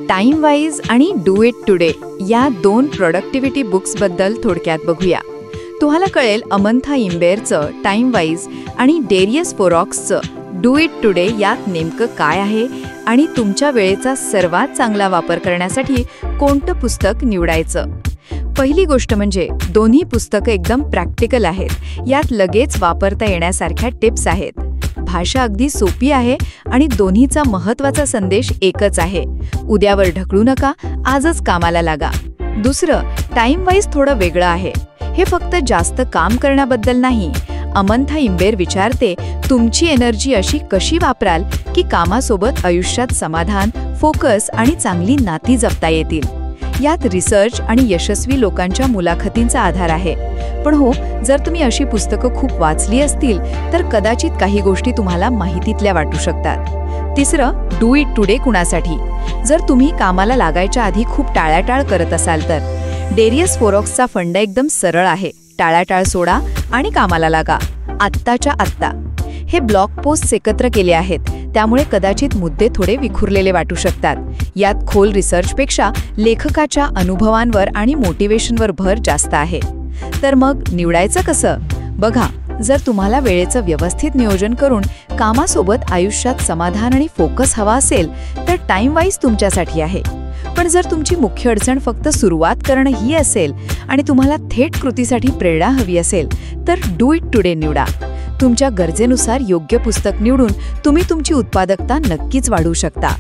Time wise आणि do it today या दोन प्रोडक्टिव्हिटी बुक्सबद्दल थोडक्यात बघूया. तुम्हाला कळेल अमंथा इंबेरचं टाइम वाईज आणि डेरियस फोरॉक्सचं डू इट टुडे यात नेमकं काय आहे आणि तुमच्या वेळेचा सर्वात चांगला वापर करण्यासाठी कोणतं पुस्तक निवडायचं. पहिली गोष्ट म्हणजे दोन्ही पुस्तकं एकदम प्रॅक्टिकल आहेत. यात लगेच वापरता येण्यासारख्या टिप्स आहेत. भाषा अगदी सोपी आहे आणि दोन्हीचा महत्त्वाचा संदेश एकच आहे: उद्यावर ढकलू नका, आजच कामाला लागा. दुसरं, टाइम वाईज थोडं वेगळं आहे. हे फक्त जास्त काम करण्याबद्दल नाही. अमंथा इंबेर विचारते, तुमची एनर्जी अशी कशी वापराल की कामासोबत आयुष्यात समाधान, फोकस आणि चांगली नाती जपता येतील. यात रिसर्च आणि यशस्वी लोकांच्या मुलाखतींचा आधार आहे. पण हो, जर तुम्ही अशी पुस्तकं खूप वाचली असतील तर कदाचित काही गोष्टी तुम्हाला माहितीतल्या वाटू शकतात. तिसरं, डू इट टुडे कुणासाठी? जर तुम्ही कामाला लागायच्या आधी खूप टाळाटाळ करत असाल तर डेरियस फोरॉक्सचा फंड एकदम सरळ आहे: टाळाटाळ सोडा आणि कामाला लागा, आत्ताच्या आत्ता. हे ब्लॉग पोस्ट एकत्र केले आहेत, त्यामुळे कदाचित मुद्दे थोडे विखुरलेले वाटू शकतात. यात खोल रिसर्चपेक्षा लेखकाच्या अनुभवांवर आणि मोटिवेशनवर भर जास्त आहे. तर मग निवडायचं कसं? बघा, जर तुम्हाला वेळेचं व्यवस्थित नियोजन करून कामासोबत आयुष्यात समाधान आणि फोकस हवा असेल तर टाइम वाईज तुमच्यासाठी आहे. पण जर तुमची मुख्य अडचण फक्त सुरुवात करणं ही असेल आणि तुम्हाला थेट कृतीसाठी प्रेरणा हवी असेल तर डू इट टुडे निवडा. तुमच्या गरजेनुसार योग्य पुस्तक निवडून तुम्ही तुमची उत्पादकता नक्कीच वाढवू शकता.